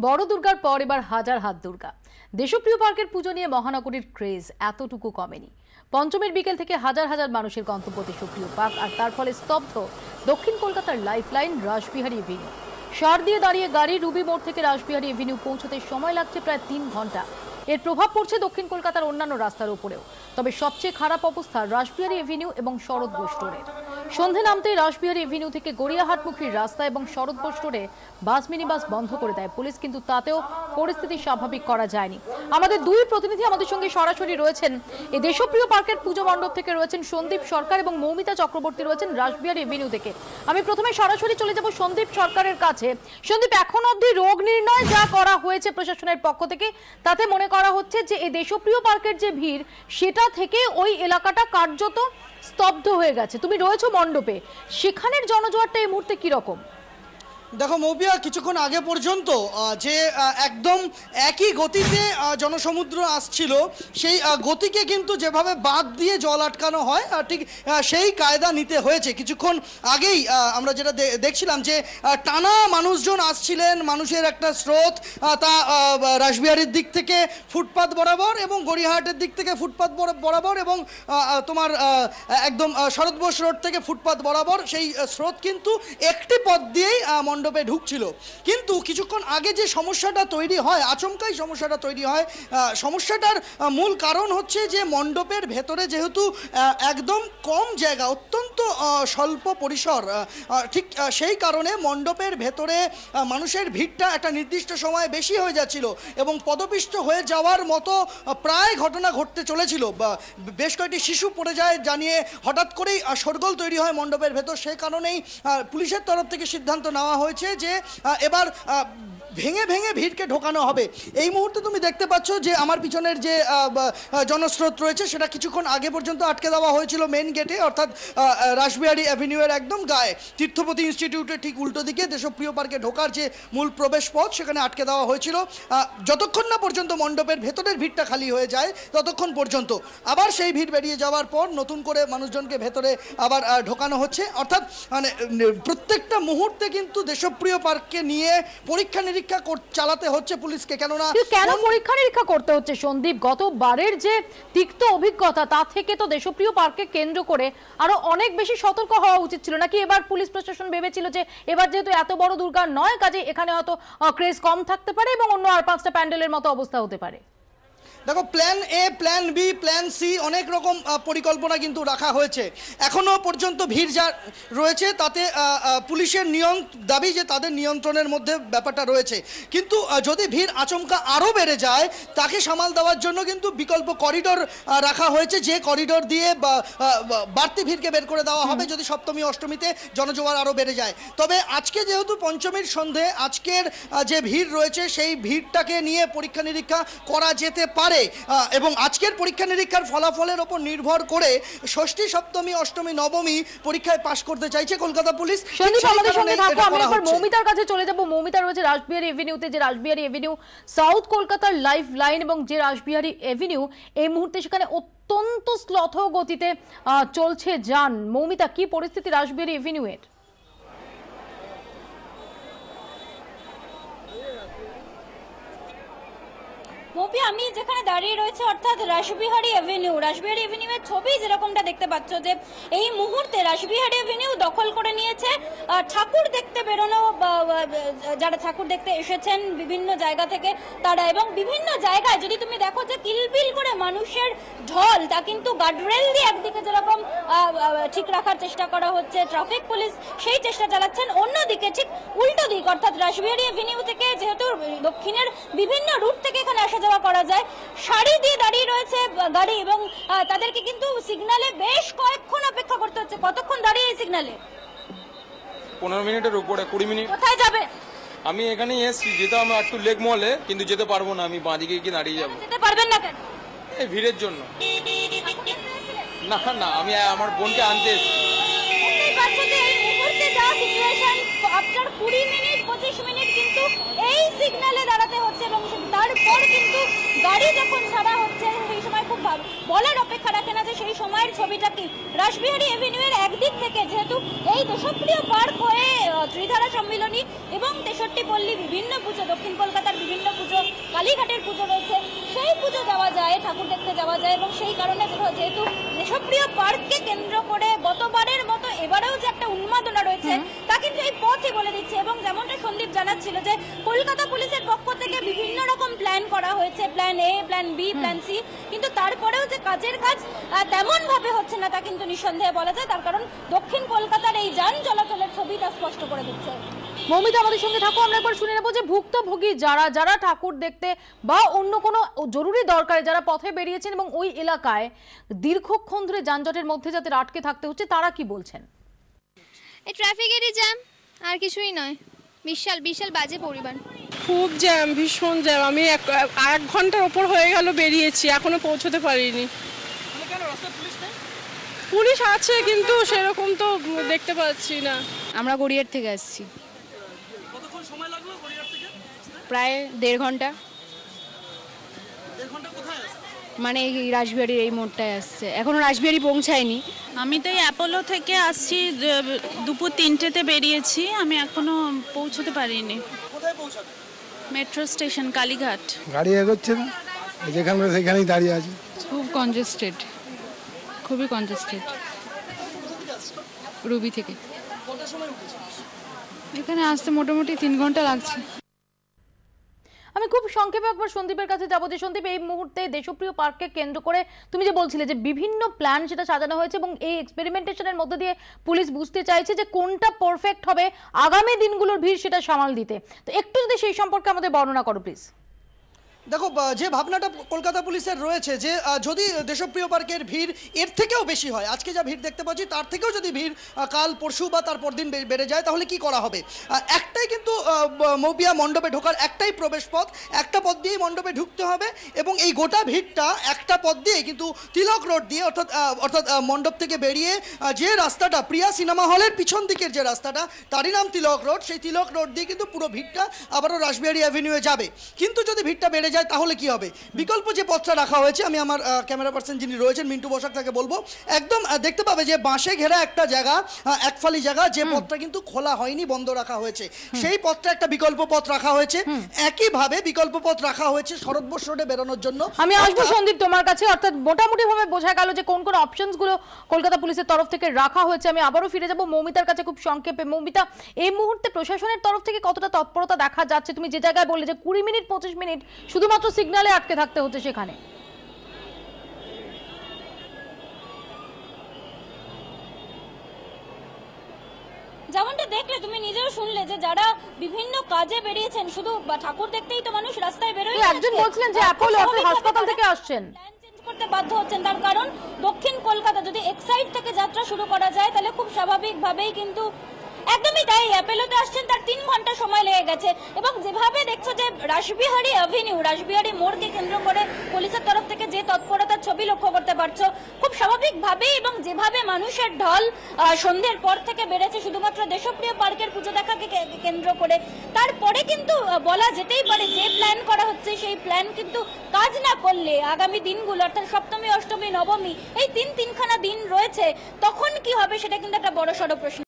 বড় দুর্গার পর এবার হাজার হাত দুর্গা। দেশপ্রিয় পার্কের পুজো নিয়ে মহানগরীর ক্রেজ এতটুকু কমেনি। পঞ্চমীর বিকেল থেকে হাজার হাজার মানুষের গন্তব্য দেশপ্রিয় পার্ক, আর তার ফলে স্তব্ধ দক্ষিণ কলকাতার লাইফলাইন রাসবিহারী এভিনিউ। সার দিয়ে দাঁড়িয়ে গাড়ি রুবি মোড় থেকে রাসবিহারী এভিনিউ পৌঁছতে সময় লাগছে প্রায় 3 ঘন্টা। এর প্রভাব পড়ছে দক্ষিণ কলকাতার অন্যান্য রাস্তার উপরেও। তবে সবচেয়ে খারাপ অবস্থা রাসবিহারী এভিনিউ এবং শরৎ বোস রোডের। সন্ধে নামতেই রাসবিহারী এভিনিউ থেকে গড়িয়াহাটমুখী রাস্তা এবং শরৎ বোস রোডে বাস মিনি বাস বন্ধ করে দেয় পুলিশ, কিন্তু তাতেও পরিস্থিতি স্বাভাবিক করা যায়নি। আমাদের দুই প্রতিনিধি আমাদের সঙ্গে সরাসরি রয়েছেন এই দেশপ্রিয় পার্কের পুজো মণ্ডপ থেকে, রয়েছেন সন্দীপ সরকার এবং মৌমিতা চক্রবর্তী রয়েছেন রাসবিহারী এভিনিউ থেকে। আমি প্রথমে সরাসরি চলে যাব সন্দীপ সরকারের কাছে। সন্দীপ, এখন অবধি রোগ নির্ণয় যা করা হয়েছে প্রশাসনের পক্ষ থেকে, তাতে মনে করা হচ্ছে যে এই দেশপ্রিয় পার্কের যে ভিড়, সেটা থেকে ওই এলাকাটা কার্যত স্তব্ধ হয়ে গেছে। তুমি রয়েছো মণ্ডপে, সেখানের জনজোয়ারটা এই মুহূর্তে কিরকম? দেখো মৌপিয়া, কিছুক্ষণ আগে পর্যন্ত যে একদম একই গতিতে জনসমুদ্র আসছিল, সেই গতিকে কিন্তু যেভাবে বাঁধ দিয়ে জল আটকানো হয় ঠিক সেই কায়দা নিতে হয়েছে। কিছুক্ষণ আগেই আমরা যেটা দেখছিলাম যে টানা মানুষজন আসছিলেন, মানুষের একটা স্রোত, তা রাসবিহারীর দিক থেকে ফুটপাত বরাবর এবং গড়িয়াহাটের দিক থেকে ফুটপাত বরাবর এবং তোমার একদম শরৎ বোস রোড থেকে ফুটপাত বরাবর সেই স্রোত কিন্তু একটি পথ দিয়েই মণ্ডপে ঢুকছিল। কিন্তু কিছুক্ষণ আগে যে সমস্যাটা তৈরি হয়, আচমকাই সমস্যাটা তৈরি হয়, সমস্যাটার মূল কারণ হচ্ছে যে মণ্ডপের ভেতরে যেহেতু একদম কম জায়গা, অত্যন্ত স্বল্প পরিসর, ঠিক সেই কারণে মণ্ডপের ভেতরে মানুষের ভিড়টা একটা নির্দিষ্ট সময়ে বেশি হয়ে যাচ্ছিল এবং পদপিষ্ট হয়ে যাওয়ার মতো প্রায় ঘটনা ঘটতে চলেছিল। বেশ কয়েকটি শিশু পড়ে যায় জানিয়ে হঠাৎ করেই শোরগোল তৈরি হয় মণ্ডপের ভেতর। সেই কারণেই পুলিশের তরফ থেকে সিদ্ধান্ত নেওয়া হয়েছে যে এবার ভেঙে ভেঙে ভিড়কে ঢোকানো হবে। এই মুহূর্তে তুমি দেখতে পাচ্ছ যে আমার পিছনের যে জনস্রোত রয়েছে সেটা কিছুক্ষণ আগে পর্যন্ত আটকে দেওয়া হয়েছিল মেন গেটে, অর্থাৎ রাসবিহারী অ্যাভিনিউয়ের একদম গায়ে, তীর্থপতি ইনস্টিটিউটের ঠিক উল্টো দিকে দেশপ্রিয় পার্কে ঢোকার যে মূল প্রবেশ পথ, সেখানে আটকে দেওয়া হয়েছিল যতক্ষণ না পর্যন্ত মণ্ডপের ভেতরের ভিড়টা খালি হয়ে যায় ততক্ষণ পর্যন্ত। আবার সেই ভিড় বেরিয়ে যাওয়ার পর নতুন করে মানুষজনকে ভেতরে আবার ঢোকানো হচ্ছে। অর্থাৎ মানে প্রত্যেকটা মুহূর্তে কিন্তু দেশপ্রিয় পার্ককে নিয়ে পরীক্ষা নিরীক্ষা চালাতে হচ্ছে পুলিশকে। কেন পরীক্ষা নিরীক্ষা করতে হচ্ছে সন্দীপ? গতবারের যে তিক্ত অভিজ্ঞতা, তা থেকে তো দেশপ্রিয় পার্ককে কেন্দ্র করে আরো অনেক বেশি সতর্ক হওয়া উচিত ছিল নাকি? এবার পুলিশ প্রশাসন ভেবেছিল যে এবার যেহেতু এত বড় দুর্গা নয়, কাজে এখানে হয়তো ক্রেজ কম থাকতে পারে এবং অন্য আর 5টা প্যান্ডেলের মতো অবস্থা হতে পারে। দেখো, plan A, plan B, plan C, অনেক রকম পরিকল্পনা কিন্তু রাখা হয়েছে। এখনও পর্যন্ত ভিড় যা রয়েছে তাতে পুলিশের দাবি যে তাদের নিয়ন্ত্রণের মধ্যে ব্যাপারটা রয়েছে, কিন্তু যদি ভিড় আচমকা আরও বেড়ে যায় তাকে সামাল দেওয়ার জন্য কিন্তু বিকল্প করিডোর রাখা হয়েছে, যে করিডোর দিয়ে বাড়তি ভিড়কে বের করে দেওয়া হবে যদি সপ্তমী অষ্টমীতে জনজোয়ার আরও বেড়ে যায়। তবে আজকে যেহেতু পঞ্চমীর সন্ধে, আজকের যে ভিড় রয়েছে সেই ভিড়টাকে নিয়ে পরীক্ষা নিরীক্ষা করা যেতে পারে এবং আজকের পরীক্ষা নিরীক্ষার ফলাফলের উপর নির্ভর করে ষষ্ঠী, সপ্তমী, অষ্টমী, নবমী পরীক্ষায় পাশ করতে চাইছে কলকাতা পুলিশ। মৌমিতার কাছে চলে যাব। মৌমিতা রয়েছে রাসবিহারী এভিনিউতে, যে রাসবিহারী এভিনিউ সাউথ কলকাতার লাইফ লাইন এবং যে রাসবিহারী এভিনিউ এই মুহূর্তে সেখানে অত্যন্ত স্লথ গতিতে চলছে যান। মৌমিতা, কি পরিস্থিতি রাসবিহারী এভিনিউয়ের? আমি যেখানে দাঁড়িয়ে রয়েছে অর্থাৎ রাসবিহারী এভিনিউয়ের ছবি যেরকমটা দেখতে পাচ্ছ যে এই মুহূর্তে রাসবিহারী এভিনিউ দখল করে নিয়েছে ঠাকুর দেখতে বেরোনো, যারা ঠাকুর দেখতে এসেছেন বিভিন্ন জায়গা থেকে তারা, এবং বিভিন্ন জায়গায় যদি তুমি দেখো যে কিলবিল করে মানুষের ঢল, তা কিন্তু গার্ডরেল দিয়ে একদিকে যেরকম ঠিক রাখার চেষ্টা করা হচ্ছে, ট্রাফিক পুলিশ সেই চেষ্টা চালাচ্ছেন, অন্যদিকে ঠিক উল্টো দিক অর্থাৎ রাসবিহারী এভিনিউ থেকে যেহেতু দক্ষিণের বিভিন্ন রুট থেকে এখানে আসা যাওয়া করা যায়, সারি দিয়ে দাঁড়িয়ে রয়েছে গাড়ি এবং তাদেরকে কিন্তু সিগন্যালে বেশ কয়েকক্ষণ অপেক্ষা করতে হচ্ছে। কতক্ষণ দাঁড়িয়ে এই সিগন্যালে? 15 মিনিটের উপরে, 20 মিনিট। কোথায় যাবে? আমি এখানেই এসেছি, যেতাম একটু লেক মলে, কিন্তু যেতে পারবো না, আমি বাঁদিকে গিয়ে দাঁড়িয়ে যাবো। যেতে পারবেন না কেন? এই ভিড়ের জন্য। না না, আমি আমার বোনকে আনতে এসেছি। আফটার 20 মিনিট 25 মিনিট কিন্তু এই সিগন্যালে দাঁড়াতে হচ্ছে এবং তারপর কিন্তু গাড়ি যখন ছাড়া হচ্ছে সেই সময় খুব বলার অপেক্ষা রাখে না যে সেই সময়ের ছবিটা কি। রাসবিহারী এভিনিউয়ের একদিক থেকে যেহেতু এই দেশপ্রিয় পার্ক হয়ে ত্রিধারা সম্মিলনী এবং 63 পল্লী বিভিন্ন পুজো, দক্ষিণ কলকাতার কালীঘাটের পুজো রয়েছে, সেই পুজো যাওয়া যায়, ঠাকুর দেখতে যাওয়া যায়। এবং সেই কারণে যেহেতু দেশপ্রিয় পার্ককে কেন্দ্র করে গতবারের মতো এবারেও যে একটা উন্মাদনা রয়েছে তা কিন্তু এই পথই বলে দিচ্ছে। এবং যেমনটা সন্দীপ জানাচ্ছিল যে কলকাতা পুলিশের পক্ষ থেকে বিভিন্ন রকম প্ল্যান করা হয়েছে, plan A, plan B, plan C, কিন্তু তারপরেও যে কাজের কাজ তেমন ভাবে হচ্ছে না তা কিন্তু নিঃসন্দেহে বলা যায়। তার কারণ দক্ষিণ কলকাতার এই যান চলাচলের ছবি তা স্পষ্ট করে দিচ্ছে। মৌমিতা আমাদের সঙ্গে থাকো, আমরা একবার শুনে নেবো যে ভুক্তভোগী যারা ঠাকুর দেখতে বা অন্য কোনো জরুরি দরকারে যারা পথে বেরিয়েছেন এবং ওই এলাকায় দীর্ঘক্ষণ ধরে যানজটের মধ্যে যাদের আটকে থাকতে হচ্ছে, তারা কি বলছেন? এই ট্রাফিকেরই জ্যাম, আর কিছুই নয়। বিশাল বিশাল বাজে পরিবার, খুব জ্যাম, ভীষণ জ্যাম। আমি এক ঘন্টার ওপর হয়ে গেল বেরিয়েছি, এখনো পৌঁছতে পারিনি। পুলিশ আছে কিন্তু সেরকম তো দেখতে পাচ্ছি না। আমরা গড়িয়ার থেকে আসছি, প্রায় 1.5 ঘন্টা। মানে এই রাসবিহারীর এই মোড়টায় আসছে, এখনো রাসবিহারী পৌঁছায়নি। আমি তো এই অ্যাপোলো থেকে আসছি, দুপুর 3টেতে বেরিয়েছি, আমি এখনো পৌঁছতে পারিনি। Metro station Kalighat. গাড়ি এগোচ্ছে না, যেখানে সেখানেই দাঁড়িয়ে আছে। খুব কনজেস্টেড, খুবই কনজেস্টেড। রুবি থেকে এখানে আসতে মোটামুটি 3 ঘন্টা লাগছে। আমি খুব সংক্ষেপে একবার সন্দীপের কাছে যাবো যে সন্দীপ, এই মুহূর্তে দেশপ্রিয় পার্ককে কেন্দ্র করে তুমি যে বলছিলে যে বিভিন্ন প্ল্যান সেটা সাজানো হয়েছে এবং এই এক্সপেরিমেন্টেশনের মধ্যে দিয়ে পুলিশ বুঝতে চাইছে যে কোনটা পারফেক্ট হবে আগামী দিনগুলোর ভিড় সেটা সামাল দিতে। তো একটু যদি সেই সম্পর্কে আমাদের বর্ণনা করো প্লিজ। দেখো, যে ভাবনাটা কলকাতা পুলিশের রয়েছে যে যদি দেশপ্রিয় পার্কের ভিড় এর থেকেও বেশি হয়, আজকে যা ভিড় দেখতে পাচ্ছি তার থেকেও যদি ভিড় কাল পরশু বা তার পরদিন বেড়ে যায়, তাহলে কি করা হবে? একটাই কিন্তু মৌপিয়া মণ্ডপে ঢোকার একটাই প্রবেশ পথ, একটা পথ দিয়েই মণ্ডপে ঢুকতে হবে। এবং এই গোটা ভিড়টা একটা পথ দিয়েই কিন্তু তিলক রোড দিয়ে, অর্থাৎ মণ্ডপ থেকে বেরিয়ে যে রাস্তাটা প্রিয়া সিনেমা হলের পিছন দিকের যে রাস্তাটা, তারই নাম তিলক রোড, সেই তিলক রোড দিয়ে কিন্তু পুরো ভিড়টা আবারও রাসবিহারী অ্যাভিনিউয়ে যাবে। কিন্তু যদি ভিড়টা বেড়ে যায় তাহলে কি হবে? বিকল্প যে পথটা রাখা হয়েছে, আমি আমার ক্যামেরা পার্সন যিনি রয়েছেন মিন্টু বসাক তাকে বলবো, একদম দেখতে পাবে যে বাঁশে ঘেরা একটা জায়গা, একফালি জায়গা, যে পথটা কিন্তু খোলা হয়নি, বন্ধ রাখা হয়েছে, সেই পথটা একটা বিকল্প পথ রাখা হয়েছে। একইভাবে বিকল্প পথ রাখা হয়েছে শরৎবোস রোডে বেরোনোর জন্য। আমি আসবো সন্দীপ তোমার কাছে, অর্থাৎ মোটামুটি ভাবে বোঝা গেল যে কোন কোন অপশনস গুলো কলকাতা পুলিশের তরফ থেকে রাখা হয়েছে। আমি আবারও ফিরে যাব মৌমিতার কাছে খুব সংক্ষেপে। মৌমিতা, এই মুহূর্তে প্রশাসনের তরফ থেকে কতটা তৎপরতা দেখা যাচ্ছে? তুমি যে জায়গায় বললে যে 20 মিনিট 25 মিনিট শুধুমাত্র সিগন্যালে আটকে থাকতে হচ্ছে, সেখানে যেমনটা দেখলে, তুমি নিজেও শুনলে যে যারা বিভিন্ন কাজে বেরিয়েছেন, শুধু ঠাকুর দেখতেই তো মানুষ রাস্তায় বেরোয়। একজন বলছিলেন যে অ্যাপোলো হাসপাতাল থেকে আসছেন, করতে বাধ্য হচ্ছেন। তার কারণ দক্ষিণ কলকাতা যদি এক্সাইড থেকে যাত্রা শুরু করা যায় তাহলে খুব স্বাভাবিকভাবেই কিন্তু একদমই তাই, অ্যাপেলোতে আসছেন তার 3 ঘন্টা সময় লেগে গেছে। এবং যেভাবে দেখছো যে রাসবিহারী অ্যাভিনিউ, রাসবিহারী মোড়কে কেন্দ্র করে পুলিশের তরফ থেকে যে তৎপরতার ছবি লক্ষ্য করতে পারছো, খুব স্বাভাবিকভাবেই, এবং যেভাবে মানুষের ঢল সন্ধ্যের পর থেকে বেড়েছে শুধুমাত্র দেশপ্রিয় পার্কের পুজো দেখাকে কেন্দ্র করে, তারপরে কিন্তু বলা যেতেই পারে যে প্ল্যান করা হচ্ছে সেই প্ল্যান কিন্তু কাজ না করলে আগামী দিনগুলো, অর্থাৎ সপ্তমী, অষ্টমী, নবমী, এই তিনখানা দিন রয়েছে, তখন কি হবে সেটা কিন্তু একটা বড়সড় প্রশ্ন।